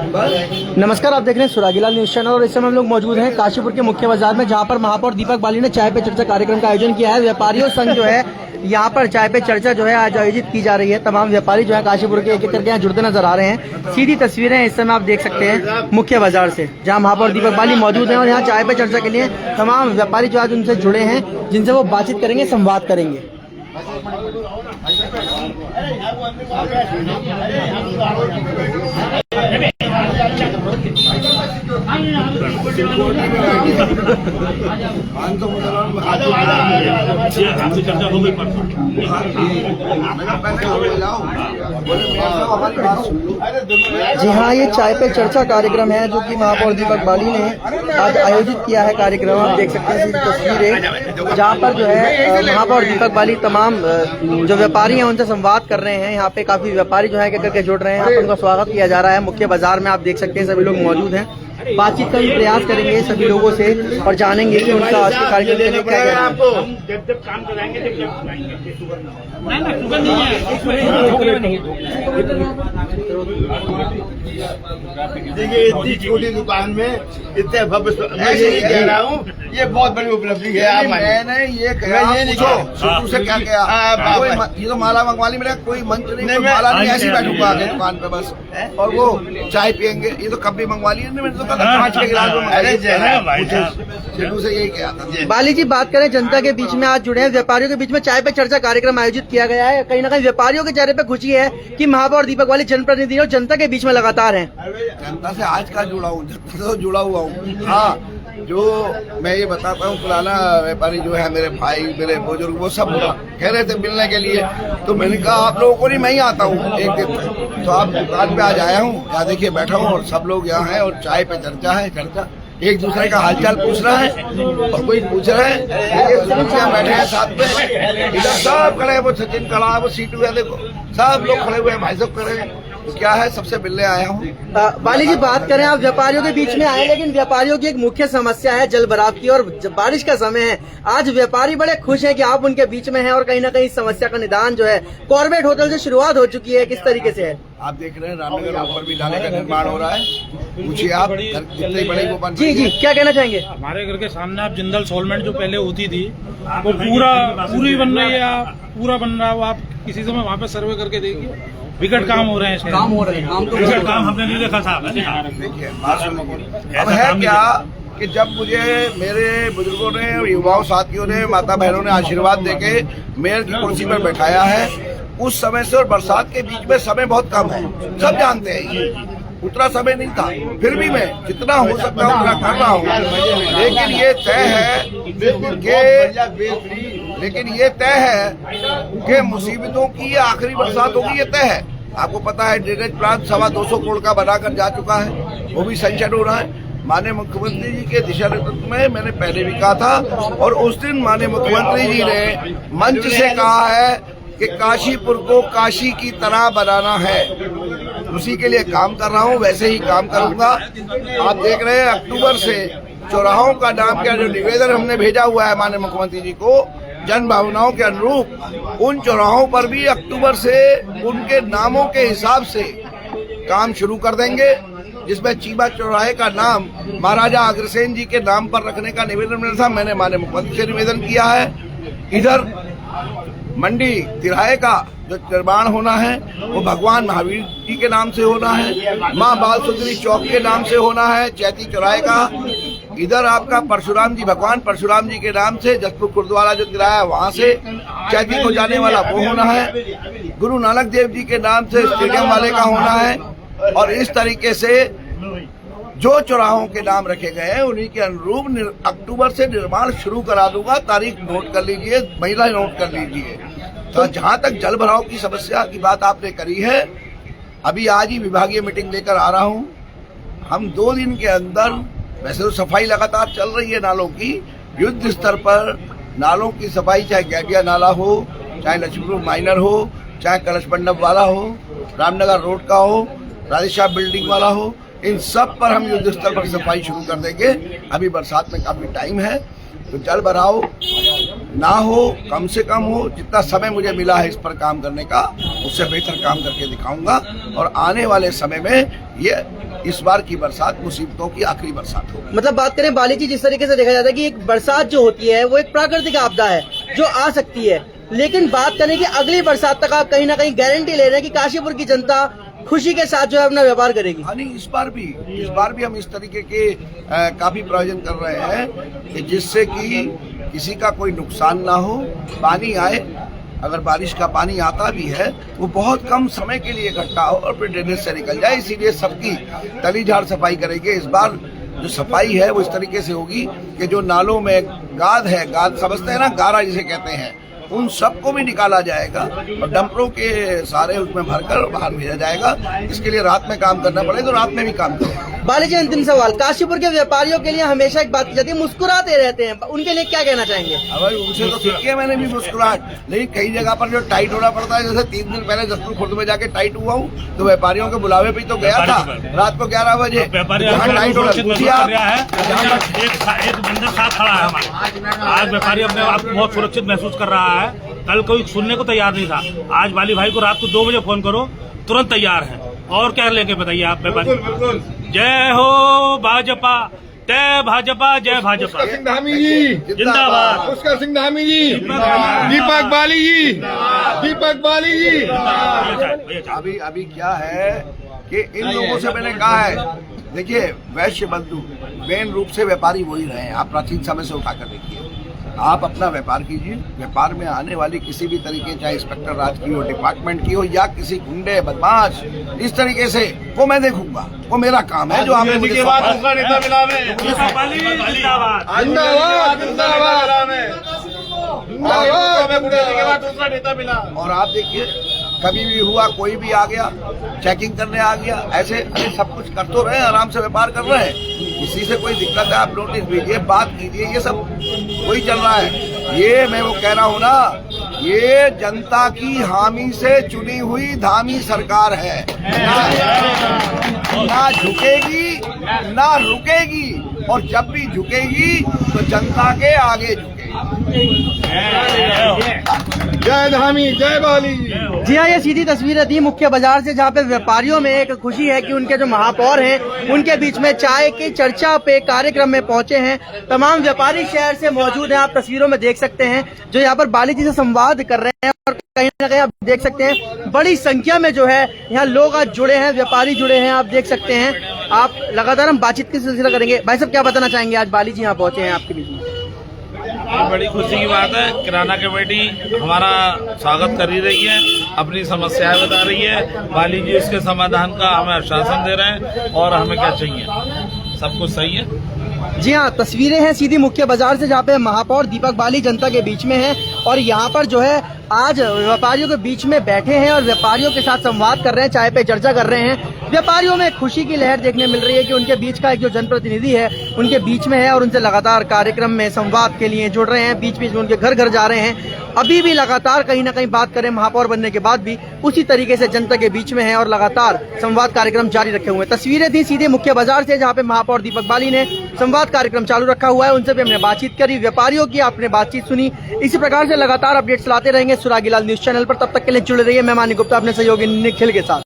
नमस्कार, आप देख रहे हैं सुरागीलाल न्यूज चैनल और इस समय हम लोग मौजूद हैं काशीपुर के मुख्य बाजार में, जहां पर महापौर दीपक बाली ने चाय पे चर्चा कार्यक्रम का आयोजन किया है। व्यापारियों संघ जो है यहाँ पर चाय पे चर्चा जो है आज आयोजित की जा रही है। तमाम व्यापारी जो है काशीपुर के एक एक करके यहाँ जुड़ते नजर आ रहे हैं। सीधी तस्वीरें इस समय आप देख सकते हैं मुख्य बाजार से, जहाँ महापौर दीपक बाली मौजूद हैं और यहाँ चाय पे चर्चा के लिए तमाम व्यापारी जो आज उनसे जुड़े हैं, जिनसे वो बातचीत करेंगे, संवाद करेंगे। चर्चा हो गई जी हाँ, ये चाय पे चर्चा कार्यक्रम है जो कि महापौर दीपक बाली ने आज आयोजित किया है। कार्यक्रम आप देख सकते हैं तस्वीरें, जहाँ पर जो है महापौर दीपक बाली तमाम जो व्यापारी हैं उनसे संवाद कर रहे हैं। यहाँ पे काफी व्यापारी जो है करके जुड़ रहे हैं। यहाँ पर उनका स्वागत किया जा रहा है। मुख्य बाजार में आप देख सकते हैं सभी लोग मौजूद हैं। बातचीत का भी प्रयास करेंगे सभी लोगों से और जानेंगे कि उनका आज के कार्यक्रम के लिए क्या कहना है। जब काम कराएंगे देखिए, इतनी छोटी दुकान में इतने भव्य, मैं यही कह रहा हूँ, ये बहुत बड़ी उपलब्धि है। मैंने ये शुरू से क्या किया, ये तो माला मंगवाली मेरा कोई मंच नहीं, माला नहीं, ऐसी बैठूंगा आगे दुकान पे बस, और वो चाय पियेंगे। ये तो कभी मंगवा ली, मैंने तो कांच के गिलास में शुरू से यही किया था। बाली जी, बात करें जनता के बीच में आज जुड़े हैं, व्यापारियों के बीच में चाय पे चर्चा कार्यक्रम आयोजित किया गया है। कहीं ना कहीं व्यापारियों के चेहरे पे खुशी है कि महापौर दीपक बाली जनप्रतिनिधि और जनता के बीच में लगातार हैं। जनता से आज का जुड़ा हूँ, जनता से जुड़ा हुआ हूँ। हाँ, जो मैं ये बताता हूँ, पुराना व्यापारी जो है, मेरे भाई, मेरे बुजुर्ग, वो सब कह रहे थे मिलने के लिए, तो मैंने कहा आप लोगों को नहीं, मैं ही आता हूँ एक दिन, तो आप दुकान पे आज आया हूँ। यहाँ देखिए बैठा हूँ और सब लोग यहाँ हैं और चाय पे चर्चा है। चर्चा एक दूसरे का हालचाल पूछ रहा है और कोई पूछ रहा है, बैठे हैं साथ में, इधर सब खड़े हैं, वो सचिन खड़ा है, वो सीटू है, देखो सब लोग खड़े हुए हैं, भाई साहब खड़े हैं। तो क्या है, सबसे मिलने आया हूँ। बाली जी, बात करें, आप व्यापारियों के बीच में आए, लेकिन व्यापारियों की एक मुख्य समस्या है जल भराव की, और बारिश का समय है। आज व्यापारी बड़े खुश हैं कि आप उनके बीच में हैं और कहीं ना कहीं समस्या का निदान जो है कॉर्बेट होटल से शुरुआत हो चुकी है, किस तरीके से है? आप देख रहे हैं रामनगर ऊपर भी नाले का निर्माण हो रहा है। पूछिए आप, कितने बड़े वो बन। जी, क्या कहना चाहेंगे? हमारे घर के सामने आप जिंदल सोलमेंट जो पहले होती थी, वो पूरी बन रही है, पूरा बन रहा है। आप किसी समय वहाँ पे सर्वे करके देखिए, विकट काम हो रहे हैं, काम हो रहे हैं, विकट काम हमने नहीं देखा साहब। देखिए अब है क्या कि जब मुझे मेरे बुजुर्गों ने, युवाओं साथियों ने, माता बहनों ने आशीर्वाद देके मेयर की कुर्सी पर बैठाया है, उस समय से और बरसात के बीच में समय बहुत कम है, सब जानते हैं, उतना समय नहीं था। फिर भी मैं जितना हो सकता है उतना कर रहा हूँ। लेकिन ये तय है कि मुसीबतों की आखिरी बरसात होगी, ये तय है। आपको पता है ड्रेनेज प्लांट 225 करोड़ का बनाकर जा चुका है, वो भी सैंक्शन हो रहा है। माननीय मुख्यमंत्री जी के दिशा निर्देश में मैंने पहले भी कहा था, और उस दिन माननीय मुख्यमंत्री जी ने मंच से कहा है कि काशीपुर को काशी की तरह बनाना है। उसी के लिए काम कर रहा हूँ, वैसे ही काम करूंगा। आप देख रहे हैं अक्टूबर से चौराहों का नाम का जो निवेदन हमने भेजा हुआ है माननीय मुख्यमंत्री जी को, जन भावनाओं के अनुरूप उन चौराहों पर भी अक्टूबर से उनके नामों के हिसाब से काम शुरू कर देंगे, जिसमें चीबा चौराहे का नाम महाराजा अग्रसेन जी के नाम पर रखने का निवेदन मिला था। मैंने माननीय मुख्यमंत्री से निवेदन किया है। इधर मंडी तिराहे का जो निर्माण होना है वो भगवान महावीर जी के नाम से होना है, माँ बाल सुंदरी चौक के नाम से होना है, चैती चौराहे का। इधर आपका परशुराम जी, भगवान परशुराम जी के नाम से जसपुर गुरुद्वारा जो तिराहा है वहाँ से चैती को जाने वाला वो होना है। गुरु नानक देव जी के नाम से स्टेडियम वाले का होना है। और इस तरीके से जो चौराहों के नाम रखे गए हैं उन्हीं के अनुरूप अक्टूबर से निर्माण शुरू करा दूंगा। तारीख नोट कर लीजिए, महीना नोट कर लीजिए। तो जहां तक जल भराव की समस्या की बात आपने करी है, अभी आज ही विभागीय मीटिंग लेकर आ रहा हूं। हम 2 दिन के अंदर, वैसे तो सफाई लगातार चल रही है नालों की, युद्ध स्तर पर नालों की सफाई, चाहे गैडिया नाला हो, चाहे लक्ष्मीपुर माइनर हो, चाहे कलश मंडप वाला हो, रामनगर रोड का हो, राधेश्याम बिल्डिंग वाला हो, इन सब पर हम युद्ध स्तर पर सफाई शुरू कर देंगे। अभी बरसात में काफी टाइम है, तो जल भराव ना हो, कम से कम हो। जितना समय मुझे मिला है इस पर काम करने का, उससे बेहतर काम करके दिखाऊंगा और आने वाले समय में ये इस बार की बरसात मुसीबतों की आखिरी बरसात होगी। मतलब बात करें बाली जी, जिस तरीके से देखा जाता है कि एक बरसात जो होती है वो एक प्राकृतिक आपदा है जो आ सकती है, लेकिन बात करें कि अगली बरसात तक आप कहीं ना कहीं गारंटी ले रहे हैं कि काशीपुर की जनता खुशी के साथ जो है अपना व्यापार करेगी। हाँ नहीं, इस बार भी हम इस तरीके के काफी प्रयोजन कर रहे हैं कि जिससे कि किसी का कोई नुकसान ना हो। पानी आए, अगर बारिश का पानी आता भी है वो बहुत कम समय के लिए इकट्ठा हो और फिर ड्रेनेज से निकल जाए। इसीलिए सबकी तली झाड़ सफाई करेंगे। इस बार जो सफाई है वो इस तरीके से होगी कि जो नालों में गाद है, गाद समझते हैं ना, गारा जिसे कहते हैं, उन सबको भी निकाला जाएगा और डंपरों के सारे उसमें भरकर बाहर भेजा जाएगा। इसके लिए रात में काम करना पड़ेगा, तो रात में भी काम करेंगे। बाली जी, अंतिम सवाल, काशीपुर के व्यापारियों के लिए हमेशा एक बात की जाती है, मुस्कुराते रहते हैं, उनके लिए क्या कहना चाहेंगे? भाई उनसे तो सीखी है मैंने भी मुस्कुराहट, लेकिन कई जगह पर जो टाइट होना पड़ता है, जैसे 3 दिन पहले जसपुर खुर्द में जाके टाइट हुआ हूँ तो व्यापारियों के बुलावे पे तो गया था रात को 11 बजे। एक बंदर साथ खड़ा है हमारे, आज व्यापारी अपने आप को बहुत सुरक्षित महसूस कर रहा है। कल कोई सुनने को तैयार नहीं था, आज बाली भाई को रात को 2 बजे फोन करो, तुरंत तैयार है। और क्या लेके बताइए आप व्यापारी? जय हो भाजपा, जय भाजपा, जय भाजपा। सिंह धामी जी जिंदाबाद, पुष्कर सिंह धामी जी, दीपक बाली जी, दीपक बाली जी। अभी क्या है कि इन लोगों से मैंने कहा है, देखिए वैश्य बंधु मेन रूप से व्यापारी वही रहे हैं। आप प्राचीन समय से उठाकर देखिए, आप अपना व्यापार कीजिए। व्यापार में आने वाली किसी भी तरीके, चाहे इंस्पेक्टर राज की हो, डिपार्टमेंट की हो, या किसी गुंडे बदमाश, इस तरीके से वो मैं देखूंगा, वो मेरा काम है। जो आपने मुझे जिंदाबाद दूसरा नेता मिला। और आप देखिए, कभी भी हुआ, कोई भी आ गया, चेकिंग करने आ गया, ऐसे अरे सब कुछ कर तो रहे हैं, आराम से व्यापार कर रहे हैं। किसी से कोई दिक्कत है आप नोटिस दीजिए, बात कीजिए, ये सब वही चल रहा है। ये मैं वो कह रहा हूँ ना, ये जनता की हामी से चुनी हुई धामी सरकार है, ना झुकेगी ना रुकेगी, और जब भी झुकेगी तो जनता के आगे झुकेगी। जय धामी, जय बाली। जी हाँ, ये सीधी तस्वीरें थी मुख्य बाजार से, जहाँ पे व्यापारियों में एक खुशी है कि उनके जो महापौर हैं उनके बीच में चाय की चर्चा पे कार्यक्रम में पहुंचे हैं। तमाम व्यापारी शहर से मौजूद हैं, आप तस्वीरों में देख सकते हैं, जो यहाँ पर बाली जी से संवाद कर रहे हैं। और कहीं ना कहीं आप देख सकते हैं बड़ी संख्या में जो है यहाँ लोग आज जुड़े हैं, व्यापारी जुड़े हैं, आप देख सकते हैं। आप लगातार हम बातचीत की सिलसिला करेंगे। भाई साहब, क्या बताना चाहेंगे, आज बाली जी यहाँ पहुंचे हैं आपके बीच में? बड़ी खुशी की बात है। किराना कमेटी हमारा स्वागत कर ही रही है, अपनी समस्याएं बता रही है। बाली जी इसके समाधान का हमें आश्वासन दे रहे हैं, और हमें क्या चाहिए, सब कुछ सही है। जी हाँ, तस्वीरें हैं सीधी मुख्य बाजार से, जहाँ पे महापौर दीपक बाली जनता के बीच में है, और यहाँ पर जो है आज व्यापारियों के बीच में बैठे हैं और व्यापारियों के साथ संवाद कर रहे हैं, चाय पे चर्चा कर रहे हैं। व्यापारियों में खुशी की लहर देखने मिल रही है कि उनके बीच का एक जो जनप्रतिनिधि है उनके बीच में है, और उनसे लगातार कार्यक्रम में संवाद के लिए जुड़ रहे हैं। बीच बीच में उनके घर घर जा रहे हैं। अभी भी लगातार कहीं ना कहीं बात करें, महापौर बनने के बाद भी उसी तरीके से जनता के बीच में है और लगातार संवाद कार्यक्रम जारी रखे हुए हैं। तस्वीरें थी सीधे मुख्य बाजार से, जहाँ पे महापौर दीपक बाली ने संवाद कार्यक्रम चालू रखा हुआ है। उनसे भी हमने बातचीत करी, व्यापारियों की आपने बातचीत सुनी। इसी प्रकार से लगातार अपडेट्स लाते रहेंगे सुरागीलाल न्यूज चैनल पर। तब तक के लिए जुड़े रहिए। मैं मानी गुप्ता अपने सहयोगी निखिल के साथ।